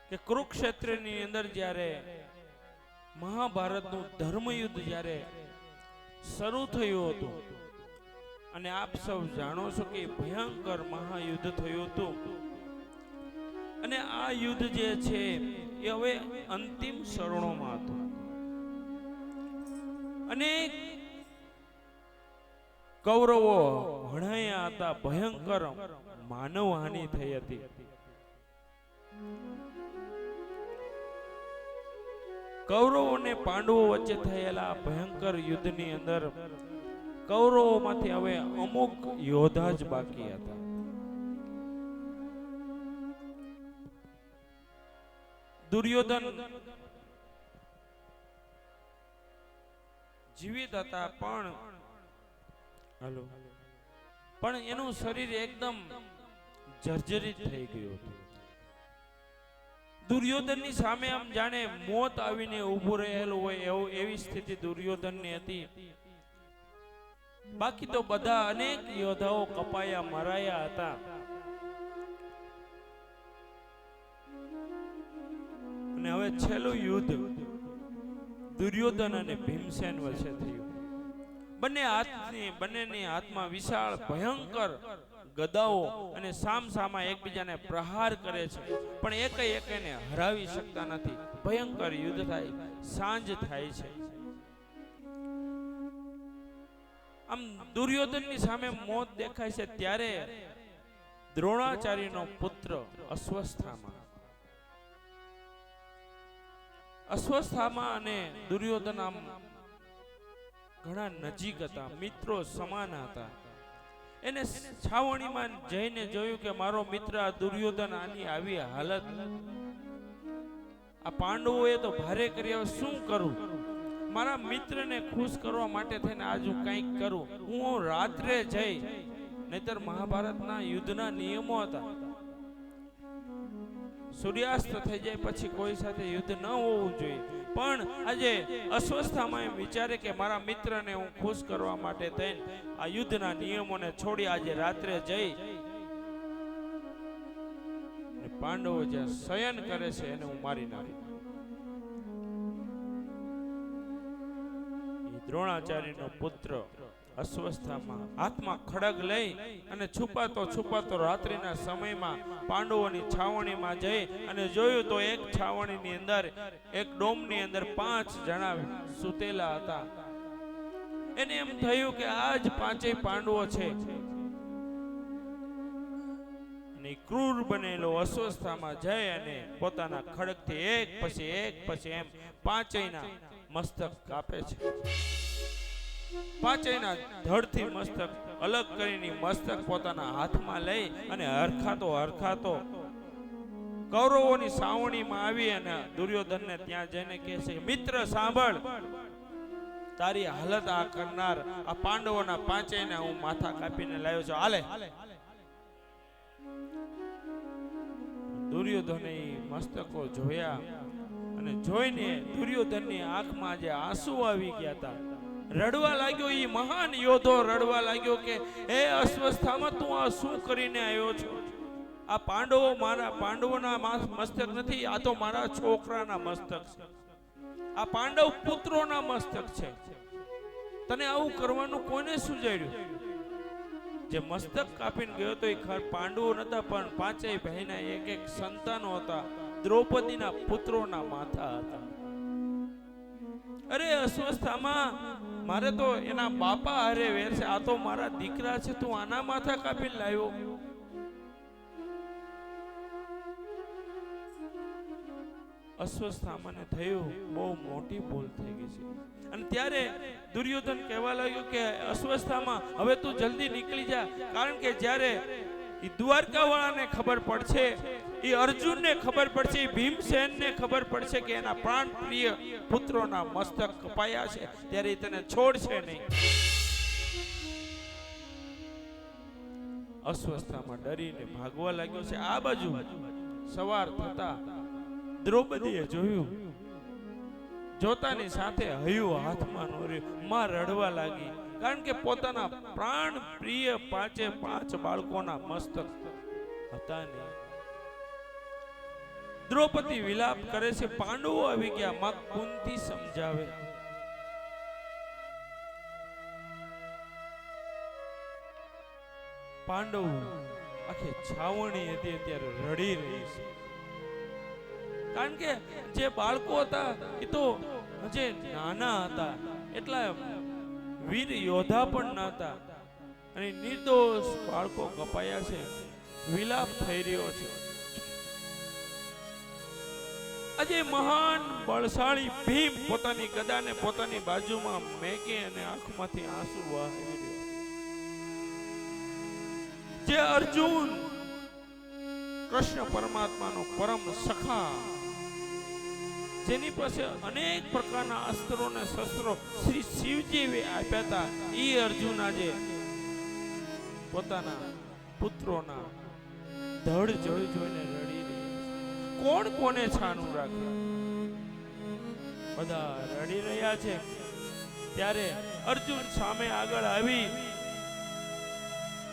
કે કુરુક્ષેત્રની અંદર જ્યારે મહાભારતનું ધર્મયુદ્ધ જ્યારે શરૂ થયું હતું અને આપ સૌ જાણો છો કે ભયંકર મહાયુદ્ધ થયું હતું અને આ યુદ્ધ જે છે એ હવે અંતિમ ક્ષણોમાં હતું અને કૌરવો હણાયા હતા, ભયંકર માનવહાનિ થઈ હતી. કૌરવો અને પાંડવો વચ્ચે થયેલા ભયંકર યુદ્ધની અંદર કૌરવોમાંથી હવે અમુક યોદ્ધા જ બાકી હતા. દુર્યોધન જીવિત હતા પણ એનું શરીર એકદમ જર્જરિત થઈ ગયું હતું. દુર્યોધનની સામે આમ જાણે મોત આવીને ઊભું રહેલું હોય એવી સ્થિતિ દુર્યોધનની હતી. બાકી તો બધા અનેક યોદ્ધાઓ કપાયા, મરાયા હતા. અને હવે છેલ્લું યુદ્ધ દુર્યોધન અને ભીમસેન વચ્ચે થયું. બંનેની હાથમાં વિશાળ ભયંકર ગદાઓ અને સામસામા એકબીજાને પ્રહાર કરે છે, પણ એકને હરાવી શકતા નથી. ભયંકર યુદ્ધ થાય, સાંજ થાય છે. આમ દુર્યોધનની સામે મોત દેખાય છે ત્યારે દ્રોણાચાર્યનો પુત્ર અશ્વસ્થામા અને દુર્યોધન આમ ઘણા નજીક હતા, મિત્રો સમાન હતા. એને છાવણીમાં જઈને જોયું કે મારો મિત્ર આ દુર્યોધન આની આવી હાલત, આ પાંડવોએ તો ભારે કર્યા, શું કરું? મારા મિત્રને ખુશ કરવા માટે થઈને આજ હું કંઈક કરું. હું રાત્રે જઈ, નહીતર મહાભારતના યુદ્ધના નિયમો હતા, સૂર્યાસ્ત થઈ જાય પછી કોઈ સાથે યુદ્ધ ન હોવું જોઈએ. પણ આજે અસ્વસ્થામાં એમ વિચારે કે મારા મિત્રને હું ખુશ કરવા માટે થઈને આ યુદ્ધના નિયમોને છોડી આજે રાત્રે જઈ પાંડવો જ્યાં શયન કરે છે એને હું મારી નાખું. દ્રોણાચાર્યનો પુત્ર અસ્વસ્થામાં હાથમાં ખડગ લઈ અને છુપાતો રાત્રિના સમયમાં પાંડવોની છાવણીમાં જઈ અને જોયું તો એક છાવણીની અંદર, એક ડોમની અંદર 5 જણા સૂતેલા હતા. એને એમ થયું કે આ જ 5 પાંડવો છે. અને ક્રૂર બનેલો અસ્વસ્થામાં જઈ અને પોતાના ખડગથી એક પછી એમ 5ના મસ્તક કાપે છે. 5ના ધડથી મસ્તક અલગ કરીને મસ્તક પોતાના હાથમાં લઈ અને હરખાતો કૌરવોની સાવણીમાં આવી અને દુર્યોધનને ત્યાં જઈને કહે છે, મિત્ર સાંભળ, તારી હાલત આ કરનાર આ પાંડવોના 5ના હું માથા કાપીને લાવ્યો છું, હાલે. દુર્યોધને મસ્તકો જોયા અને જોઈને દુર્યોધનની આંખમાં જે આંસુ આવી ગયા હતા, રડવા લાગ્યો. એ મહાન યોદ્ધો રડવા લાગ્યો કે હે અસ્વસ્થામાં, તું આ શું કરીને આવ્યો છો? આ પાંડવો મારા પાંડવોના મસ્તક નથી, આ તો મારા છોકરાના મસ્તક છે, આ પાંડવ પુત્રોના મસ્તક છે. તને આવું કરવાનું કોને સુજાડ્યું? જે મસ્તક કાપીને ગયો તો એ પાંડવો નતા, પણ 5 ભાઈના એક સંતાનો હતા, દ્રૌપદીના પુત્રોના માથા હતા. અરે અસ્વસ્થામાં, મારે તો એના બાપા હારે વેર છે, આ તો મારા દીકરા છે, તું આના માથા કાપીને લાવ્યો? અસ્વસ્થામાને થયું બહુ મોટી ભૂલ થઈ ગઈ છે. અને ત્યારે દુર્યોધન કહેવા લાગ્યો કે અસ્વસ્થામાં, હવે તું જલ્દી નીકળી જા, કારણ કે જ્યારે એ દ્વારકા વાળાને ખબર પડશે, એ અર્જુનને ખબર પડશે, ભીમસેનને ખબર પડશે કે એના પ્રાણ પ્રિય પુત્રોના મસ્તક કપાયા છે, ત્યારે તને છોડશે નહીં. અસ્વસ્થામાં ડરીને ભાગવા લાગ્યો છે. આ બાજુ સવાર થતા દ્રૌપદીએ જોયું, જોતાની સાથે હૈયું હાથમાં નોર્યું, માં રડવા લાગી, કારણ કે પોતાના પ્રાણ પ્રિય 5 બાળકોના મસ્તક હતા ને. દ્રૌપદી વિલાપ કરે છે, પાંડવો આવી ગયા, માં કુંતી સમજાવે. પાંડવ આખી છાવણી હતી અત્યારે રડી રહી છે, કારણ કે જે બાળકો હતા એ તો હજે નાના હતા, એટલા વીર યોદ્ધા પણ ન હતા, અને નિર્દોષ બાળકો કપાયા છે, વિલાપ થઈ રહ્યો છે. આજે મહાન બળશાળી ભીમ પોતાની ગદાને પોતાની બાજુમાં મેકી અને આંખમાંથી આંસુ વહાવી રહ્યો. જે અર્જુન કૃષ્ણ પરમાત્માનો પરમ સખા, જેની પાસે અનેક પ્રકારના અસ્ત્રો અને શસ્ત્રો શ્રી શિવજીએ આપ્યા હતા, એ અર્જુન આજે પોતાના પુત્રોના ધડ જોઈને રડી રહ્યા છે. કોણ કોને છાનું રાખે? બધા રડી રહ્યા છે. ત્યારે અર્જુન સામે આગળ આવી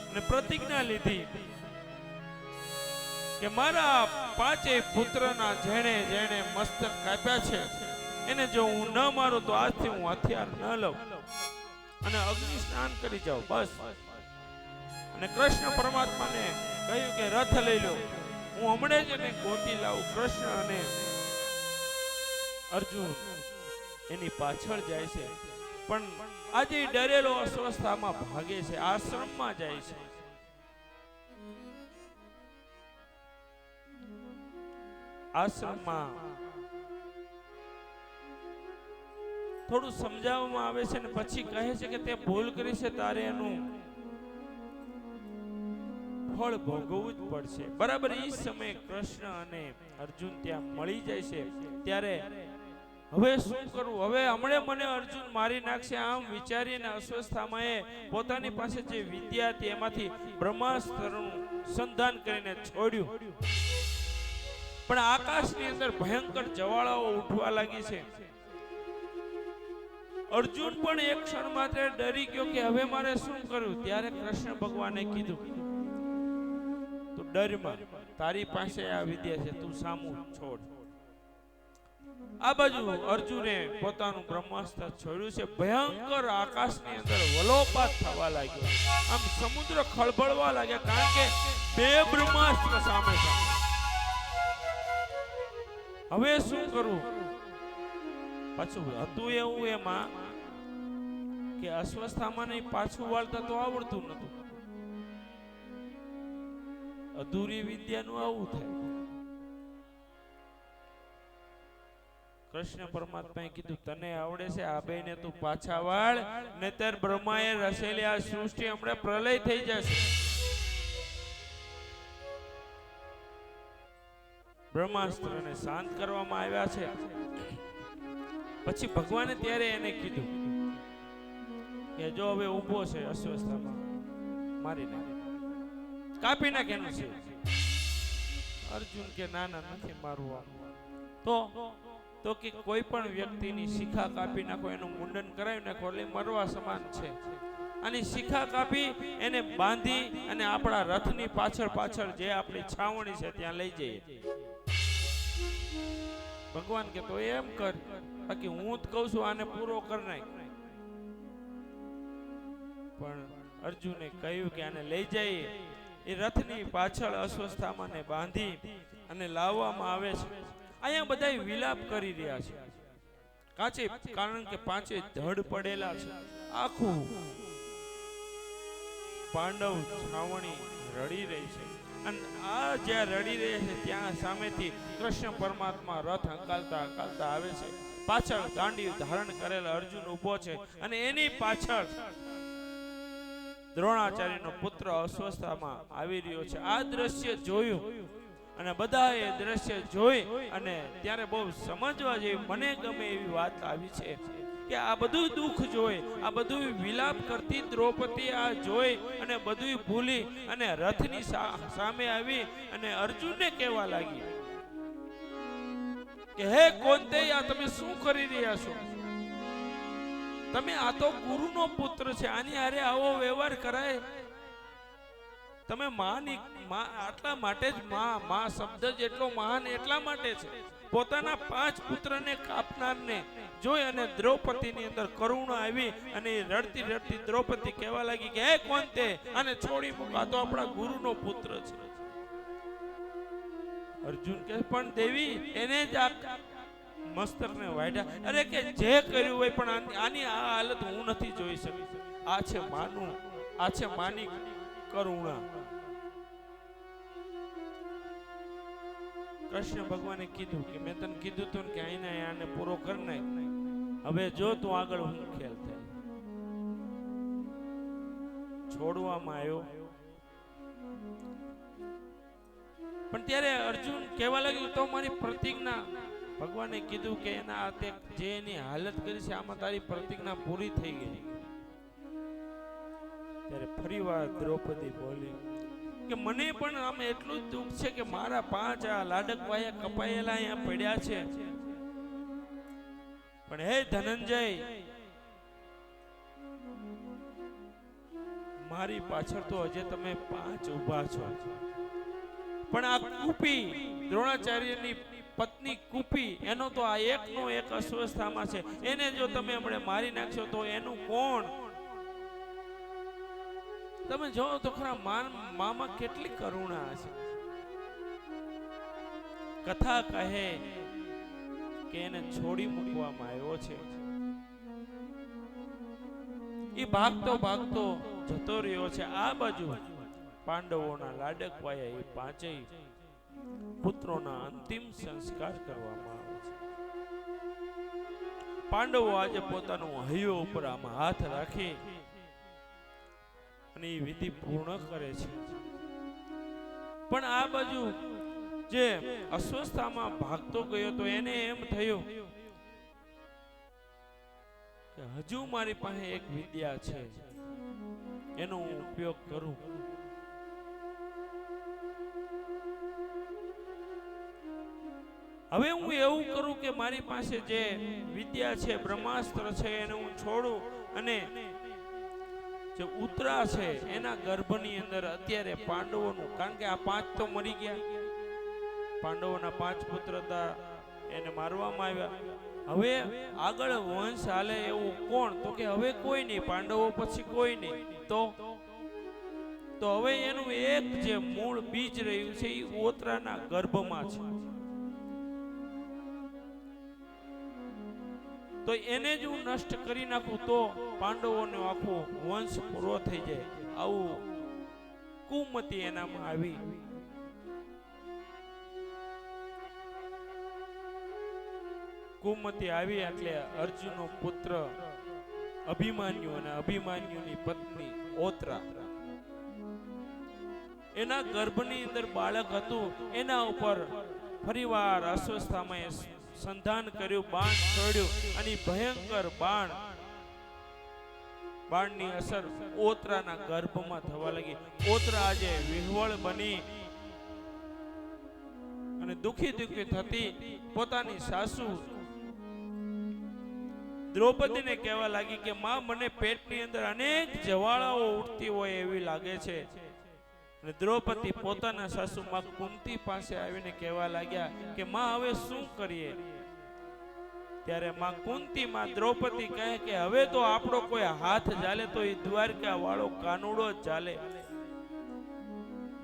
અને પ્રતિજ્ઞા લીધી કે મારા પાંચેય પુત્રના જેણે જેણે મસ્તક કાપ્યા છે એને જો હું ન મારું તો આજથી હું હથિયાર ન લઉં અને અગ્નિ સ્નાન કરી જાઉં, બસ. અને કૃષ્ણ પરમાત્માને કહ્યું કે રથ લઈ લો, હું હમણાં જ એને ગોતી લાવું. કૃષ્ણ અને અર્જુન એની પાછળ જાય છે, પણ આજે ડરેલો અસ્વસ્થામાં ભાગે છે, આશ્રમમાં જાય છે. આશ્રમમાં થોડું સમજાવવામાં આવે છે ને પછી કહે છે કે તે ભૂલ કરી છે, તારે એનું ફળ ભોગવવું જ પડશે. બરાબર એ સમયે કૃષ્ણ અને અર્જુન ત્યાં મળી જાય છે. ત્યારે હવે શું કરવું? હવે હમણે મને અર્જુન મારી નાખશે, આમ વિચારીને અસ્વસ્થામાં પોતાની પાસે જે વિદ્યા હતી એમાંથી બ્રહ્માસ્ત્રનું સંધાન કરીને છોડ્યું, પણ આકાશની અંદર ભયંકર જ્વાળાઓ ઉઠવા લાગી છે. અર્જુન પણ એક ક્ષણ માટે ડરી ગયો કે હવે મારે શું કરવું? ત્યારે કૃષ્ણ ભગવાને કીધું, તું ડરમાં, તારી પાસે આ વિદ્યા છે, તું સામું છોડ. આ બાજુ અર્જુને પોતાનું બ્રહ્માસ્ત્ર છોડ્યું છે. ભયંકર આકાશની અંદર વલોપાત થવા લાગ્યો, આમ સમુદ્ર ખળભળવા લાગ્યા, કારણ કે બે બ્રહ્માસ્ત્ર સામે સામે. હવે શું કરવું? પાછું હતું એવું એમાં કે અસ્વસ્થામાં નહીં, પાછું વાળતા તો આવડતું નતું. અધૂરી વિદ્યાનું આવું થાય. કૃષ્ણ પરમાત્માએ કીધું, તને આવડે છે, આ બેને તું પાછા વાળ, નહીતર બ્રહ્માએ રચેલી આ સૃષ્ટિ હમણાં પ્રલય થઈ જશે. બ્રહ્માસ્ત્રને શાંત કરવામાં આવ્યા છે. પછી ભગવાને ત્યારે એને કીધું કે જો હવે ઊભો છે અસ્વસ્થામાં, મારી નાખ, કાપી નાખ એનું છે. અર્જુન કે ના ના, નથી મારવું. તો કે કોઈ પણ વ્યક્તિની શિખા કાપી નાખો, એનું મુંડન કરાવી નાખો, એટલે મરવા સમાન છે. અને શિખા કાપી એને બાંધી અને આપણા રથની પાછળ પાછળ જે આપણી છાવણી છે ત્યાં લઈ જઈએ. ભગવાન કે તો એમ કર, બાકી હું જ કહું છું આને પૂરો કર નાખ. પણ અર્જુને કહ્યું કે આને લઈ જઈએ. એ રથની પાછળ અસ્વસ્થામાંને બાંધી અને લાવવામાં આવે છે. અહીંયા બધા વિલાપ કરી રહ્યા છે કાચે, કારણ કે પાંચે ધડ પડેલા છે. આખું પાંડવ છાવણી રડી રહી છે, અને આ જ્યાં રડી રહી છે ત્યાં સામેથી કૃષ્ણ પરમાત્મા રથ હંકાલતા હંકાલતા આવે છે. પાછળ ગાંડી ધારણ કરેલ અર્જુન ઊભો છે, અને એની પાછળ દ્રોણાચાર્યનો પુત્ર અસ્વસ્થામાં આવી રહ્યો છે. આ દ્રશ્ય જોયું અને બધા એ દ્રશ્ય જોઈ અને ત્યારે બહુ સમજવા જેવી, મને ગમે એવી વાત આવી છે કે આ બધું દુઃખ જોઈ, આ બધું વિલાપ કરતી દ્રૌપદી આ જોઈ અને બધું ભૂલી અને રથની સામે આવી અને અર્જુનને કહેવા લાગી કે હે કૌંતેય, આ તમે શું કરી રહ્યા છો? તમે આ તો ગુરુનો પુત્ર છે, આની હારે આવો વ્યવહાર કરાય? તમે માની આટલા માટે જ માં શબ્દ જ એટલો મહાન એટલા માટે છે. પોતાના 5 પુત્રને કાપનારને જોઈ અને દ્રૌપદીની અંદર કરુણા આવી અને રડતી રડતી દ્રૌપદી કહેવા લાગી કે હે કોણ તે, આને છોડી મૂકો, આ તો આપણા ગુરુનો પુત્ર છે. અર્જુન કહે પણ દેવી એને જ આ મસ્તકને વાઢ્યા. અરે કે જે કર્યું હોય પણ આની આ હાલત હું નથી જોઈ શકતી. આ છે માનું, આ છે માની કરુણા. કૃષ્ણ ભગવાને કીધું કે મેં તને કીધું તું કે આને પૂરો કર નાખ, હવે જો તું આગળ હું ખેલ થાય. છોડવામાં આવ્યો પણ ત્યારે અર્જુન કહેવા લાગ્યું તો મારી પ્રતિજ્ઞા, ભગવાને કીધું કે એના હાથે જે એની હાલત કરી છે આમાં તારી પ્રતિજ્ઞા પૂરી થઈ ગઈ. ત્યારે ફરીવાર દ્રૌપદી બોલી કે મને પણ આમ એટલું જ દુઃખ છે કે મારા 5 આ લાડકવાયા કપાયેલા અહીંયા પડ્યા છે, પણ હે ધનંજય મારી પાછળ તો હજે તમે 5 ઊભા છો, પણ આ કુપી દ્રોણાચાર્યની પત્ની કુપી એનો તો આ એકનો એક અસ્વસ્થામાં છે, એને જો તમે હમણાં મારી નાખશો તો એનું કોણ? તમે જો તો ખરા મામાં કેટલી કરુણા છે. કથા કહે કે એને છોડી મૂકવામાં આવ્યો છે. એ ભાગતો ભાગતો જતો રહ્યો છે. આ બાજુ પાંડવોના લાડકવાયા એ 5 પુત્રોના અંતિમ સંસ્કાર કરવામાં આવે છે. પાંડવો આજે પોતાનું હૈયો ઉપર આમાં હાથ રાખી અને એ વિધિ પૂર્ણ કરે છે. પણ આ બાજુ જે અસ્વસ્થતામાં ભાગતો ગયો તો એને એમ થયું કે હજુ મારી પાસે એક વિદ્યા છે, એનો હું ઉપયોગ કરું. હવે હું એવું કરું કે મારી પાસે જે વિદ્યા છે, બ્રહ્માસ્ત્ર છે, એને હું છોડું અને જે ઉત્તરા છે એના ગર્ભની અંદર અત્યારે પાંડવોનું, કારણ કે આ 5 તો મરી ગયા, પાંડવોના 5 પુત્ર હતા એને મારવામાં આવ્યા. હવે આગળ વંશ હાલે એવું કોણ? તો કે હવે કોઈ નહીં, પાંડવો પછી કોઈ નહીં. તો હવે એનું એક જે મૂળ બીજ રહ્યું છે એ ઓતરાના ગર્ભમાં છે. તો એને જ હું નષ્ટ કરી નાખું તો પાંડવોનો આખો વંશ પૂરો થઈ જાય. આવું કુમતિ એનામાં આવી. કુમતિ આવી એટલે અર્જુનનો પુત્ર અભિમન્યુ અને અભિમન્યુની પત્ની ઓતરા, એના ગર્ભની અંદર બાળક હતું. એના ઉપર ફરીવાર અસ્વસ્થામાં સંધાન કર્યું, બાણ છોડ્યું અને ભયંકર બાણની અસર ઓતરાના ગર્ભમાં થવા લાગી. ઓતરા આજે વિહવળ બની અને દુખી થતી પોતાની સાસુ દ્રૌપદીને કહેવા લાગી કે માં મને પેટની અંદર અનેક જવાળાઓ ઉઠતી હોય એવી લાગે છે. અને દ્રૌપદી પોતાના સાસુ માં કુંતી પાસે આવીને કહેવા લાગ્યા કે માં હવે શું કરીએ? ત્યારે માં કુંતી માં દ્રૌપદી કહે કે હવે તો આપણો કોઈ હાથ ચાલે તો એ દ્વારકા વાળો કાનુડો જ ચાલે.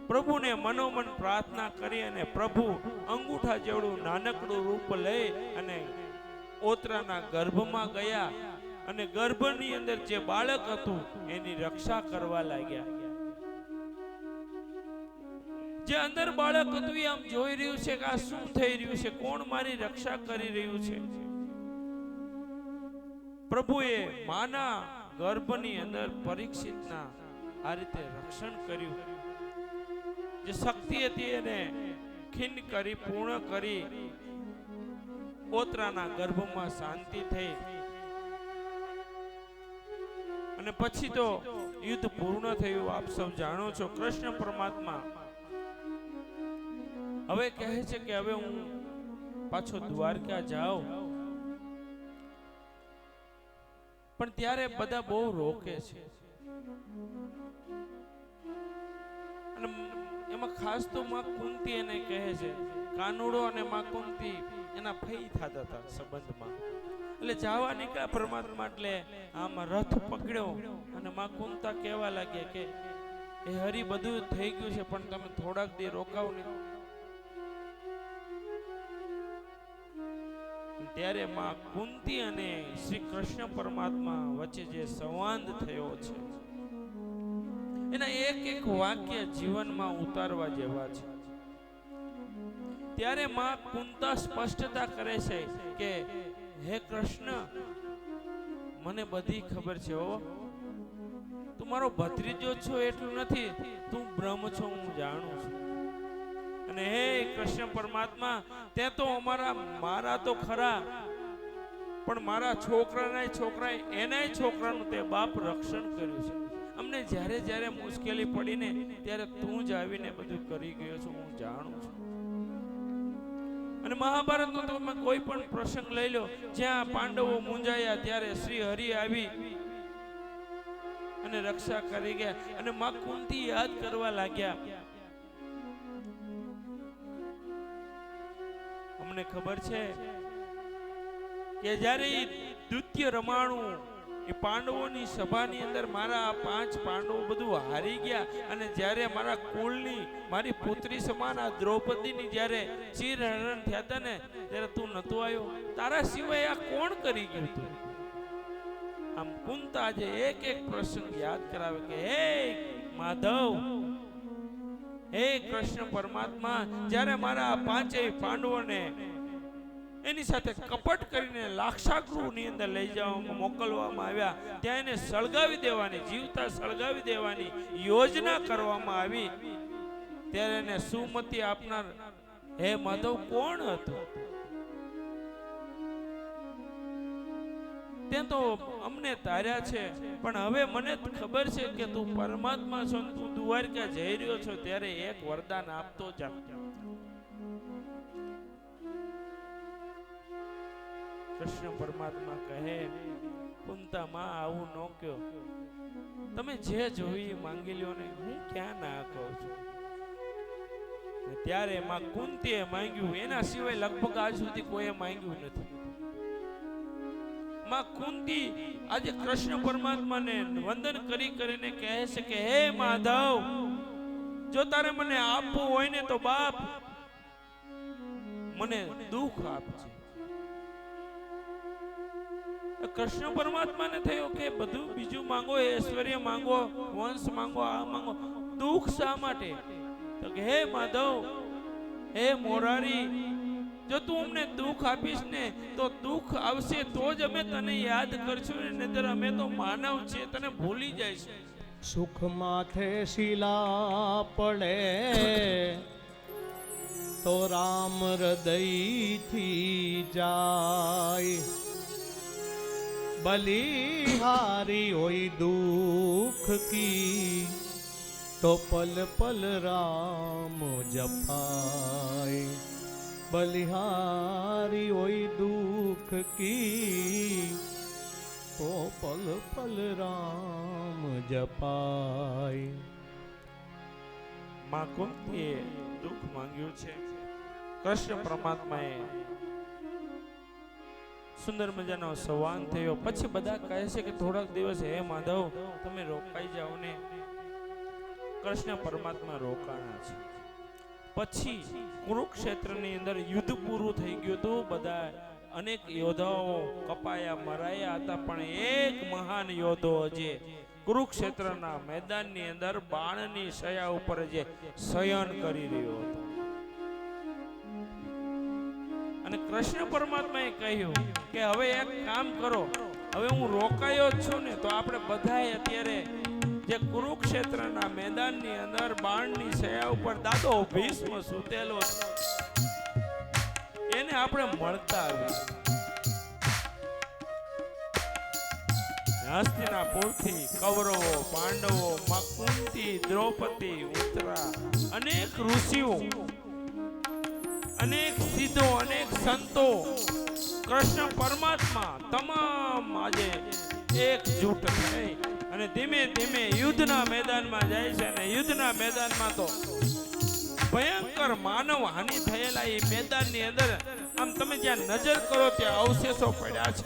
પ્રભુને મનોમન પ્રાર્થના કરી અને પ્રભુ અંગૂઠા જેવડું નાનકડું રૂપ લઈ અને ઓતરાના ગર્ભમાં ગયા અને ગર્ભની અંદર જે બાળક હતું એની રક્ષા કરવા લાગ્યા. જે અંદર બાળક હતું એ આમ જોઈ રહ્યું છે કે આ શું થઈ રહ્યું છે, કોણ મારી રક્ષા કરી રહ્યું છે. પ્રભુએ માના ગર્ભની અંદર પરીક્ષિતના આ રીતે રક્ષણ કર્યું. જે શક્તિ હતી એને ખીન કરી, પૂર્ણ કરી. ઓતરાના ગર્ભમાં શાંતિ થઈ અને પછી તો યુદ્ધ પૂર્ણ થયું. આપ સૌ જાણો છો. કૃષ્ણ પરમાત્મા હવે કહે છે કે હવે હું પાછો દ્વારકા જાઉં, પણ ત્યારે બધા બહુ રોકે છે અને એમાં ખાસ તો માં કુંતી એને કહે છે, કાનુડો અને માં કુંતી એના ફઈ થતા હતા સંબંધમાં. એટલે જવા નીકળ્યા પરમાત્મા, એટલે આમાં રથ પકડ્યો અને માં કુંતા કહેવા લાગ્યા કે એ હરી બધું થઈ ગયું છે પણ તમે થોડાક દી રોકાવ ને. ત્યારે માં કુંતી અને શ્રી કૃષ્ણ પરમાત્મા વચ્ચે જે સંવાદ થયો છે એના એક એક વાક્ય જીવનમાં ઉતારવા જેવા છે. ત્યારે માં કુંતા સ્પષ્ટતા કરે છે કે હે કૃષ્ણ, મને બધી ખબર છે હો, તું મારો ભત્રીજો છો એટલું નથી, તું બ્રહ્મ છો હું જાણું છું. અને હે કૃષ્ણ પરમાત્મા, તે તો મારા તો ખરા, પણ મારા છોકરા એનાય છોકરાનું તે બાપ રક્ષણ કર્યું છે. અમને જ્યારે જ્યારે મુશ્કેલી પડીને ત્યારે તું જ આવીને બધું કરી ગયો છો હું જાણું છું. અને મહાભારતનો તમે કોઈ પણ પ્રસંગ લઈ લો, જ્યાં પાંડવો મૂંઝાયા ત્યારે શ્રી હરિ આવી અને રક્ષા કરી ગયા. અને માં કુંતી યાદ કરવા લાગ્યા, અમને ખબર છે કે જ્યારે દ્વિતીય રમાણું એ પાંડવોની સભાની અંદર મારા 5 પાંડવો બધું હારી ગયા, અને જ્યારે મારા કુળની મારી પુત્રી સમાન આ દ્રૌપદીની જ્યારે ચીરહરણ થયા હતા ને, ત્યારે તું નતો આવ્યો. તારા સિવાય આ કોણ કરી ગયું તું? આમ કુંતા આજે એક એક પ્રસંગ યાદ કરાવે કે હે માધવ, હે કૃષ્ણ પરમાત્મા, જ્યારે મારા 5 પાંડવોને એની સાથે કપટ કરીને લાક્ષાગૃહની અંદર લઈ જવામાં મોકલવામાં આવ્યા, ત્યાં એને સળગાવી દેવાની, જીવતા સળગાવી દેવાની યોજના કરવામાં આવી, ત્યારે એને સુમતિ આપનાર હે માધવ કોણ હતો? તે તો અમને તાર્યા છે, પણ હવે મને ખબર છે કે તું પરમાત્મા છો, તું દ્વારકા જઈ રહ્યો છો, ત્યારે એક વરદાન આપતો જા. કૃષ્ણ પરમાત્મા કહે, કુંતા માં આવું ન કયો, તમે જે જોઈ માંગી લ્યો ને, હું ક્યાં ના કહું છું. ત્યારે માં કુંતીએ માંગ્યું, એના સિવાય લગભગ આજ સુધી કોઈએ માંગ્યું નથી. માં કુંતી આજે કૃષ્ણ પરમાત્માને વંદન કરીને કહે છે કે હે માધવ, જો તારે મને આપવું હોય ને તો બાપ મને દુઃખ આપજે. કૃષ્ણ પરમાત્માને થયો કે બધું બીજું માંગો, ઐશ્વર્ય માંગો, વંશ માંગો, આ માંગો, દુઃખ શા માટે? તો કે હે માધવ, હે મોરારી, જો તું અમને દુઃખ આપીશ ને તો દુઃખ આવશે તો જ અમે તને યાદ કરશું, નહીતર અમે તો માનવ છીએ, તને ભૂલી જઈશું. સુખ માથે શિલા પડે તો રામ હૃદયથી જાય, બલિહારી હોય દુઃખ કી તો પલ પલ રામ જપાય, બલિહારી હોય દુઃખ કી તો પલ પલ રામ જપાય. માં કુંતીએ દુઃખ માંગ્યું છે, કૃષ્ણ પરમાત્માએ સુંદર મજાનો સંવાદ થયો. પછી બધા કહે છે કે થોડાક દિવસ હે માધવ તમે રોકાઈ જાઓ ને. કૃષ્ણ પરમાત્મા રોકાણા છે. પછી કુરુક્ષેત્રની અંદર યુદ્ધ પૂરું થઈ ગયું હતું, બધા અનેક યોદ્ધાઓ કપાયા મરાયા હતા, પણ એક મહાન યોદ્ધો જે કુરુક્ષેત્રના મેદાનની અંદર બાણની શયા ઉપર જે શયન કરી રહ્યો હતો. અને કૃષ્ણ પરમાત્માએ કહ્યું કે હવે એક કામ કરો, હવે હું રોકાયો જ છું ને, તો આપણે બધાએ અત્યારે જે કુરુક્ષેત્રના મેદાનની અંદર બાણની શયા ઉપર દાદો ભીષ્મ સૂતેલો એને આપણે મળતા આવીએ. હસ્તિનાપુરથી કૌરવો, પાંડવો, માં કુંતી, દ્રૌપદી, ઉત્તરા, અનેક ઋષિઓ, અનેક સિદ્ધો, અનેક સંતો, કૃષ્ણ પરમાત્મા તમામ આજે એકજૂટ થઈ અને ધીમે ધીમે યુદ્ધના મેદાનમાં જાય છે અને યુદ્ધના મેદાનમાં તો ભયંકર માનવ હાનિ થયેલા એ મેદાનની અંદર આમ તમે જ્યાં નજર કરો ત્યાં અવશેષો પડ્યા છે,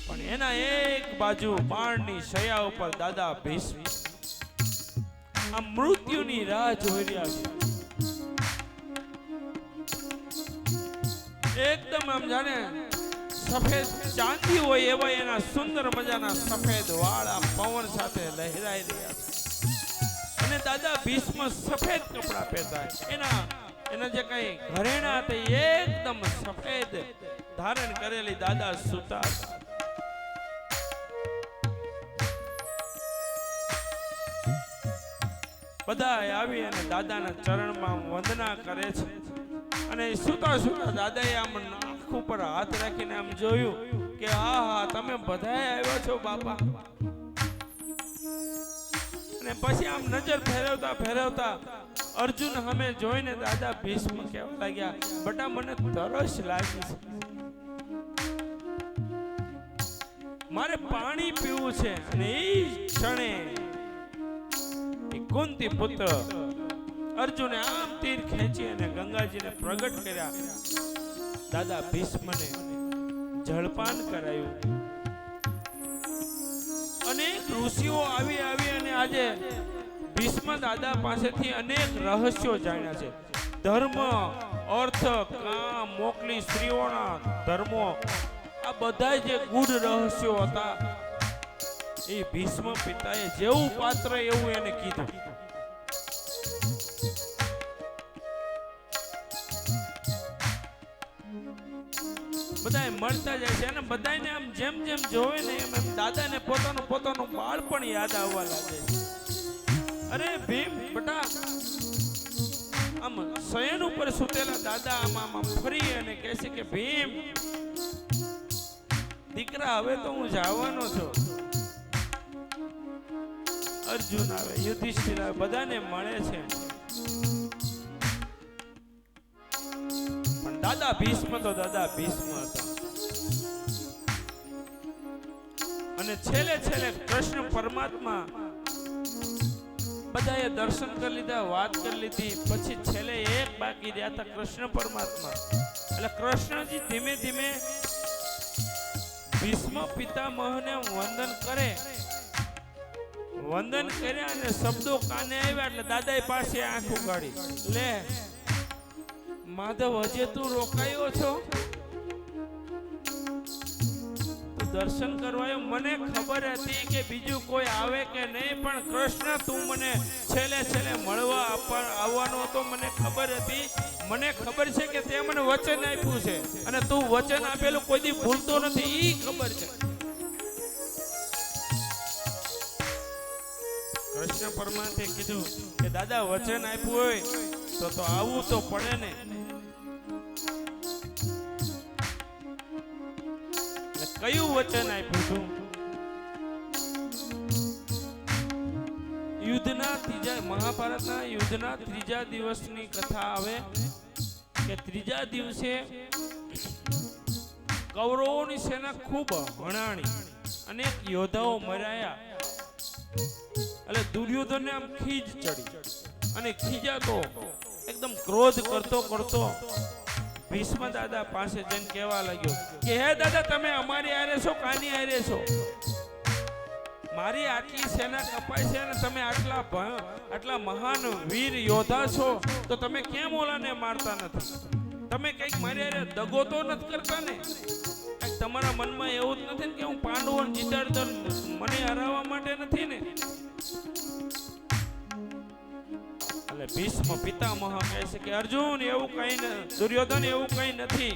પણ એના એક બાજુ બાણની શયા ઉપર દાદા ભીષ્મ આ મૃત્યુની રાહ જોઈ રહ્યા છે. એકદમ આમ જાણે સફેદ ચાંદી હોય એવા એના સુંદર મજાના સફેદ વાળ આ પવન સાથે લહેરાઈ રહ્યા છે. અને દાદા ભીષ્મ સફેદ કપડા પહેરતા, એના જે કઈ ઘરેણા હતા એકદમ સફેદ ધારણ કરેલી દાદા સુતા હતા. બધા આવી અને દાદાના ચરણમાં વંદના કરે છે અને સુતા સુતા દાદાએ આમ આંખ ઉપર હાથ રાખીને આમ જોયું કે હા તમે બધાએ આવ્યા છો બાપા. અને પછી આમ નજર ફેરવતા ફેરવતા અર્જુન સામે જોઈને દાદા ભીષ્મ કહેવા લાગ્યા, બટા મને તરસ લાગી છે, મારે પાણી પીવું છે. અને એ ક્ષણે કુંતી પુત્ર અર્જુને આમ તીર ખેંચી અને ગંગાજીને પ્રગટ કર્યા. દાદા ભીષ્મને જળપાન કરાયું. અનેક ઋષિઓ આવી અને આજે ભીષ્મ દાદા પાસેથી અનેક રહસ્યો જાણ્યા છે. ધર્મ, અર્થ, કામ, મોકલી સ્ત્રીઓના ધર્મો, આ બધા જે ગૂઢ રહસ્યો હતા એ ભીષ્મ પિતાએ જેવું પાત્ર એવું એને કીધું. બધાય મળતા જાય છે અને બધાને આમ જેમ જેમ જોવે ને એમ દાદાને પોતાનું બાળપણ યાદ આવવા લાગે છે. અરે ભીમ બટા, આમ શયન ઉપર સુતેલા દાદા આમ ફરી અને કહે છે કે ભીમ દીકરા હવે તો હું જવાનો છું. અર્જુન આવે, યુધિષ્ઠિર આવે, બધાને મળે છે, પણ દાદા ભીષ્મ તો દાદા ભીષ્મ હતા. અને છેલ્લે કૃષ્ણ પરમાત્મા બધાએ દર્શન કરી લીધા, વાત કરી લીધી, પછી છેલ્લે એક બાકી રહ્યા હતા કૃષ્ણ પરમાત્મા. એટલે કૃષ્ણજી ધીમે ધીમે ભીષ્મ પિતામહને વંદન કરે. વંદન કર્યા અને શબ્દો કાને આવ્યા એટલે દાદાએ પાસે આંખ ઉગાડી, લે માધવ હજે તું રોકાયો છો, તું દર્શન કરવાયો. મને ખબર હતી કે બીજું કોઈ આવે કે નહીં, પણ કૃષ્ણ તું મને છેલ્લે મળવા આવવાનો હતો, મને ખબર હતી. મને ખબર છે કે તે મને વચન આપ્યું છે અને તું વચન આપેલું કોઈ દી ભૂલતો નથી, ઈ ખબર છે. કૃષ્ણ પરમાત્માએ કીધું કે દાદા વચન આપ્યું હોય તો આવવું તો પડે ને. કયું વચન આપ્યું હતું? મહાભારતના યુદ્ધના ત્રીજા દિવસની કથા આવે કે ત્રીજા દિવસે કૌરવોની સેના ખૂબ હણાણી, અનેક યોદ્ધાઓ મરાયા. એટલે દુર્યોધનને આમ ખીજ ચડી અને ખીજાતો એકદમ ક્રોધ કરતો ભીષ્મ દાદા પાસે જઈને કહેવા લાગ્યો કે હે દાદા, તમે અમારી હારે છો કાની હારે છો? મારી આટલી સેના કપાય છે અને તમે આટલા મહાન વીર યોદ્ધા છો તો તમે કેમ ઓલાને મારતા નથી? તમે કઈક મારી હારે દગો તો નથી કરતા ને? કઈક તમારા મનમાં એવું જ નથી ને કે હું પાંડવોને જીતાડતો મને હરાવવા માટે નથી ને? એટલે ભીષ્મ પિતામહ કહે છે કે અર્જુન એવું કઈ નથી, દુર્યોધન એવું કઈ નથી.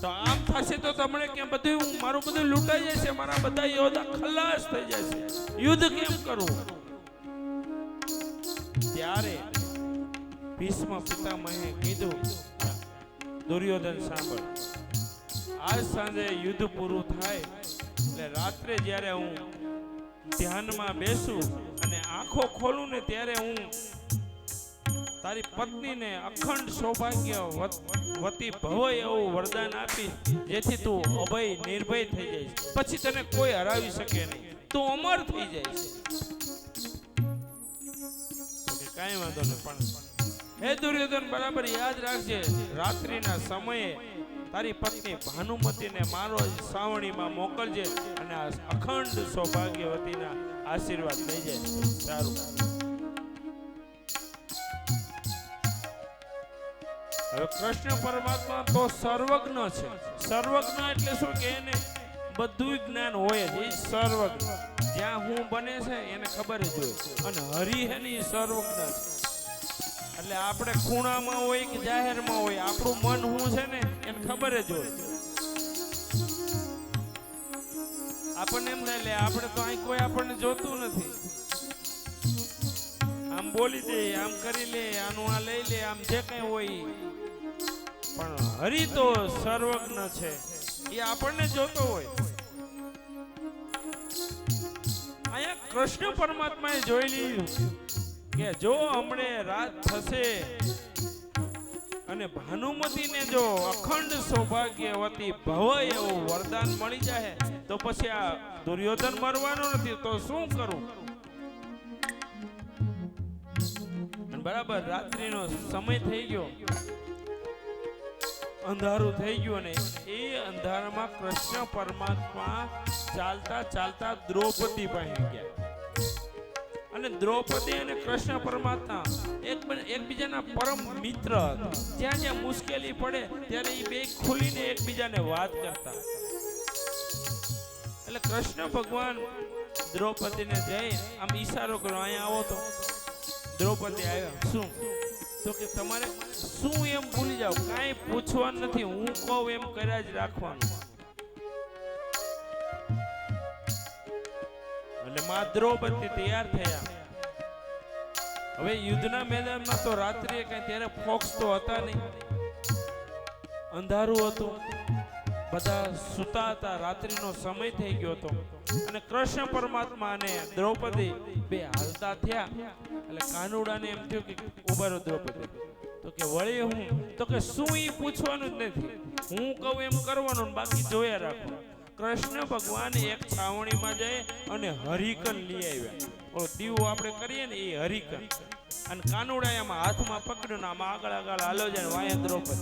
તો આમ થશે તો તમને કેમ બધું મારું બધું લૂંટાઈ જશે, મારા બધા યોદ્ધા ખલાસ થઈ જશે, યુદ્ધ કેમ કરવું? ત્યારે ભીષ્મ પિતામહે કીધું, દુર્યોધન સાંભળ, આજ સાંજે યુદ્ધ પૂરું થાય એટલે રાત્રે જ્યારે હું ધ્યાનમાં બેસું અને આંખો ખોલું ને ત્યારે હું તારી પત્નીને અખંડ સૌભાગ્યવતી ભવ એવું વરદાન આપી, જેથી તું અભય નિર્ભય થઈ જઈશ. પછી તને કોઈ હરાવી શકે નહીં, તું અમર થઈ જઈશ. કાંઈ વાંધો નહીં, પણ હે દુર્યોધન, બરાબર યાદ રાખજે, રાત્રિના સમયે તારી પત્ની ભાનુમતીને મારો સાવણીમાં મોકલજે અને આ અખંડ સૌભાગ્યવતીના આશીર્વાદ લઈ જાય. સારું. હવે કૃષ્ણ પરમાત્મા તો સર્વજ્ઞ છે. સર્વજ્ઞ એટલે શું કે એને બધું જ્ઞાન હોય જ, એ સર્વજ્ઞ. જ્યાં હું બને છે એને ખબર જ હોય, અને હરિ હે ને સર્વજ્ઞ છે. એટલે આપણે ખૂણામાં હોય કે જાહેરમાં હોય, આપણું મન શું છે ને એને ખબર જ હોય. આપણને એમ થાય લે આપણે તો અહીં કોઈ આપણને જોતું નથી, આમ બોલી દે, આમ કરી લે, આનું આ લઈ લે, આમ જે કઈ હોય. પણ હરિ તો સર્વજ્ઞ છે, એ આપણને જોતો હોય. અહીંયા કૃષ્ણ પરમાત્માએ જોઈ લીધું કે જો હમણે રાત થશે અને ભાનુમતીને જો અખંડ સૌભાગ્યવતી ભવ એવું વરદાન મળી જાય તો પછી આ દુર્યોધન મરવાનો નથી, તો શું કરું? બરાબર રાત્રિનો સમય થઈ ગયો, અંધારું થઈ ગયું, અને એ અંધારામાં કૃષ્ણ પરમાત્મા ચાલતા ચાલતા દ્રૌપદી પાસે ગયા. અને દ્રૌપદી અને કૃષ્ણ પરમાત્મા એકબીજાના પરમ મિત્ર હતા. જ્યાં જ્યાં મુશ્કેલી પડે ત્યારે એ બે ખુલીને એકબીજાને વાત કરતા. એટલે કૃષ્ણ ભગવાન દ્રૌપદીને જઈ આમ ઈશારો કર્યો, અહીંયા આવો. તો દ્રૌપદી આવ્યા. શું? તો કે તમારે શું એમ ભૂલી જાવ, કાંઈ પૂછવાનું નથી, હું કહું એમ કર્યા જ રાખવાનું. એટલે મા દ્રૌપદી તૈયાર થયા. હવે યુદ્ધના મેદાનમાં તો રાત્રિએ કઈ ત્યારે ફોક્સ તો હતા નહીં, અંધારું હતું, બધા સૂતા હતા, રાત્રિનો સમય થઈ ગયો હતો. અને કૃષ્ણ પરમાત્મા અને દ્રૌપદી બે હાલતા થયા. એટલે કાનુડાને એમ થયું કે ઉભા રહો દ્રૌપદી. તો કે વળી હું? તો કે શું ઈ પૂછવાનું જ નથી, હું કહું એમ કરવાનું, બાકી જોયા રાખો. કૃષ્ણ ભગવાન એક છાવણીમાં જાય અને હરિકન લઈ આવ્યા. ઓલો દીવો આપણે કરીએ ને એ હરિકન. અને કાનુડા એમાં હાથમાં પકડ્યું ને આમાં આગળ આગળ હાલો જાય વાયા દ્રૌપદી.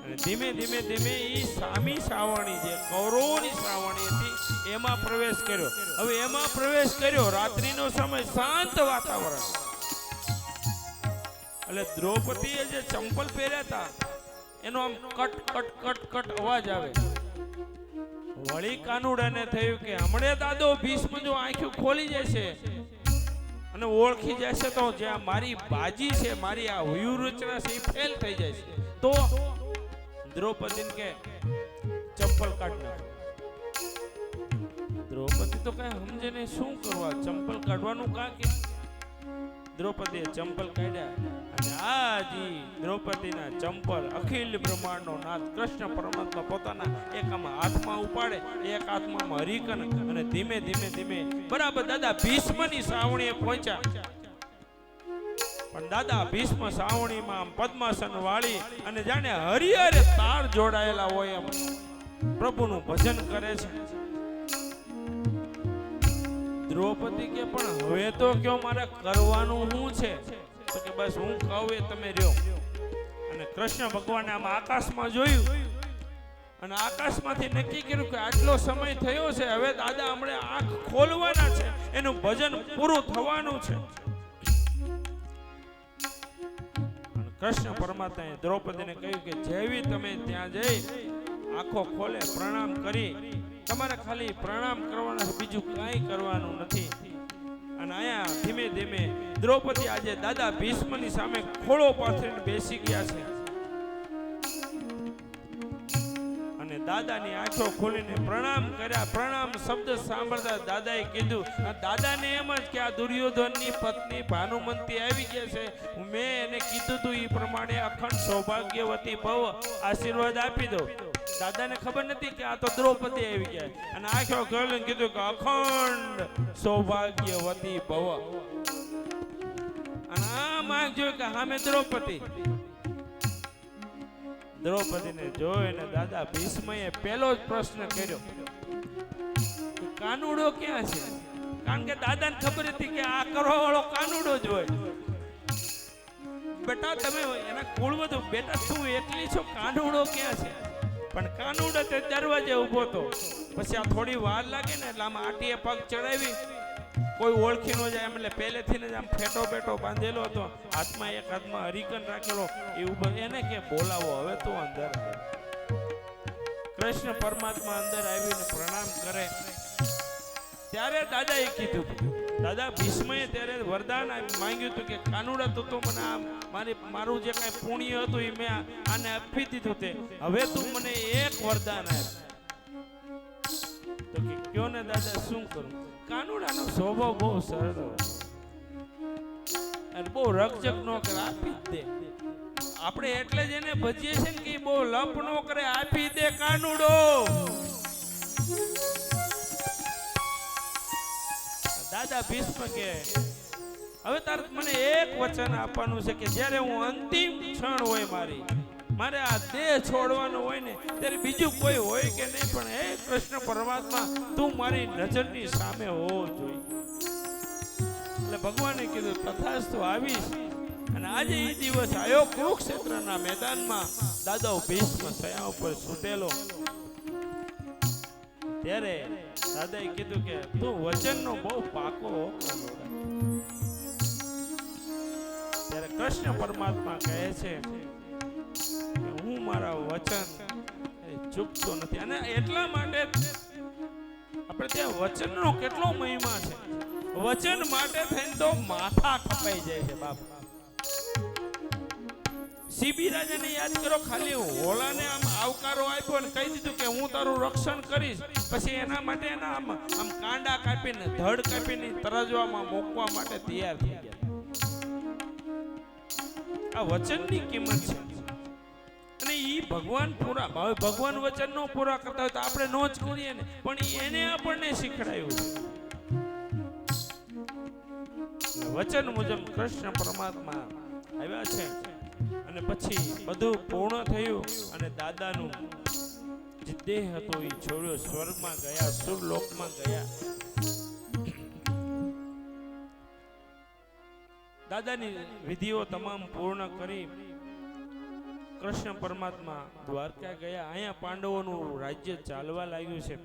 અને ધીમે ધીમે ધીમે એ સામી શ્રાવણી જે કૌરવોની શ્રાવણી હતી એમાં પ્રવેશ કર્યો. હવે એમાં પ્રવેશ કર્યો, રાત્રિનો સમય, શાંત વાતાવરણ. એટલે દ્રૌપદીએ જે ચંપલ પહેર્યા હતા એનો આમ કટ કટ કટ કટ અવાજ આવે. વળી કાનુડાને થયું કે હમણે દાદો ભીષ્મ જો આંખો ખોલી જશે અને ઓળખી જશે તો જે મારી બાજી છે, મારી આ વ્યૂહરચના છે એ ફેલ થઈ જશે. તો દ્રૌપદીને કે ચંપલ કાઢ નાખો. દ્રૌપદી તો કઈ સમજે નહીં શું કરવા, ચંપલ કાઢવાનું કાં કે. દ્રૌપદીએ ચંપલ કાઢ્યા અને આજી દ્રૌપદીના ચંપલ અખિલ બ્રહ્માંડનો નાથ કૃષ્ણ પરમાત્મા પોતાના એક આમાં હાથમાં ઉપાડે, એક હાથમાં હરિકન, અને ધીમે ધીમે ધીમે બરાબર દાદા ભીષ્મની સાવણીએ પહોંચ્યા. પણ દાદા ભીષ્મ સાવણીમાં પદ્માસન વાળી અને જાણે હરિહરે તાર જોડાયેલા હોય એમ પ્રભુનું ભજન કરે છે. દ્રૌપદી કે પણ હવે તો કયો મારે કરવાનું શું છે? તો કે બસ હું કહું એ તમે રહ્યો. અને કૃષ્ણ ભગવાને આમાં આકાશમાં જોયું અને આકાશમાંથી નક્કી કર્યું કે આટલો સમય થયો છે, હવે દાદા હમણે આંખ ખોલવાના છે, એનું ભજન પૂરું થવાનું છે. કૃષ્ણ પરમાત્માએ દ્રૌપદીને કહ્યું કે જેવી તમે ત્યાં જઈ આંખો ખોલે પ્રણામ કરી, તમારે ખાલી પ્રણામ કરવાના છે, બીજું કાંઈ કરવાનું નથી. અને અહીંયા ધીમે ધીમે દ્રૌપદી આજે દાદા ભીષ્મની સામે ખોળો પાથરીને બેસી ગયા છે. અને દાદાની આંખો ખોલીને પ્રણામ કર્યા. પ્રણામ શબ્દ સાંભળતા દાદાએ કીધું, દાદાને એમ જ કે આ દુર્યોધનની પત્ની ભાનુમતી આવી ગયા છે, મેં એને કીધું તું એ પ્રમાણે અખંડ સૌભાગ્યવતી ભવ આશીર્વાદ આપી દો. દાદાને ખબર નથી કે આ તો દ્રૌપદી આવી ગયા. અને આંખો ખોલીને કીધું કે અખંડ સૌભાગ્યવતી ભવ. અને આ માંગ્યો કે હામે દ્રૌપદીને જોઈને દાદા ભીષ્મએ પહેલો જ પ્રશ્ન કર્યો કે કાનુડો ક્યાં છે? કારણ કે દાદાને ખબર હતી કે આ કરવા વાળો કાનુડો જ હોય. બેટા તમે એના કુળ બધું, બેટા તું એકલી છો, કાનુડો ક્યાં છે? પણ કાનુડો તે દરવાજે ઊભો હતો. પછી આ થોડી વાર લાગે ને એટલે આમ આટીએ પગ ચડાવી, કોઈ ઓળખી ન જાય એમ, એટલે પહેલેથી જ આમ ફેટો બેટો બાંધેલો હતો, હાથમાં એક હાથમાં હરિકન રાખેલો, એવું એને કે બોલાવો હવે તું અંદર આવ. કૃષ્ણ પરમાત્મા અંદર આવીને પ્રણામ કરે ત્યારે દાદાએ કીધું, દાદા ભીષ્મએ ત્યારે વરદાન માંગ્યું હતું કે કાનુડા તું તો મને મારું જે કાંઈ પુણ્ય હતું એ મેં આને આપી દીધું, તે હવે તું મને એક વરદાન આપ. તો કે કયો ને દાદા, શું કરું? કાનુડાનો સ્વભાવ બહુ સરળ અને બહુ રકજક ન કરે, આપી જ દે. આપણે એટલે જ એને ભજીએ છે ને કે બહુ લપ ન કરે, આપી દે કાનુડો. દાદા ભીષ્મ કે હવે તારે મને એક વચન આપવાનું છે કે જ્યારે હું અંતિમ ક્ષણ હોય મારે આ દેહ છોડવાનો હોય ને ત્યારે બીજું કોઈ હોય કે નહીં, પણ હે કૃષ્ણ પરમાત્મા તું મારી નજરની સામે હોવો જોઈએ. એટલે ભગવાને કીધું તથાસ્તુ આવીશ. અને આજે એ દિવસ આવ્યો. કુરુક્ષેત્રના મેદાનમાં દાદા ભીષ્મ સયા ઉપર સૂતેલો. ત્યારે દાદાએ કીધું કે તું વચનનો બહુ પાકો. ત્યારે કૃષ્ણ પરમાત્મા કહે છે કે હું મારા વચન ચૂકતો નથી. અને એટલા માટે આપણે ત્યાં વચનનો કેટલો મહિમા છે. વચન માટે થઈને તો માથા કપાઈ જાય છે બાપ. સીબી રાજાને યાદ કરો, ખાલી હોલાને આમ આવકારો આપ્યો અને કહી દીધું કે હું તારું રક્ષણ કરીશ, પછી એના માટે એના આમ કાંડા કાપીને ધડ કાપીને તરાજવામાં મૂકવા માટે તૈયાર થઈ ગયા. આ વચનની કિંમત છે. અને ઈ ભગવાન ભગવાન વચન નો પૂરા કરતા હોય તો આપણે નો જ કરીએ ને, પણ એને આપણને શીખડાયું છે. વચન મુજબ કૃષ્ણ પરમાત્મા આવ્યા છે. અને પછી બધું પૂર્ણ થયું અને દાદાનું જે દેહ હતો એ છોડ્યો, સ્વર્ગમાં ગયા, સુરલોકમાં ગયા. દાદાની વિધિઓ તમામ પૂર્ણ કરી કૃષ્ણ પરમાત્મા દ્વારકા ગયા. અહીંયા પાંડવોનું રાજ્ય ચાલવા લાગ્યું છે.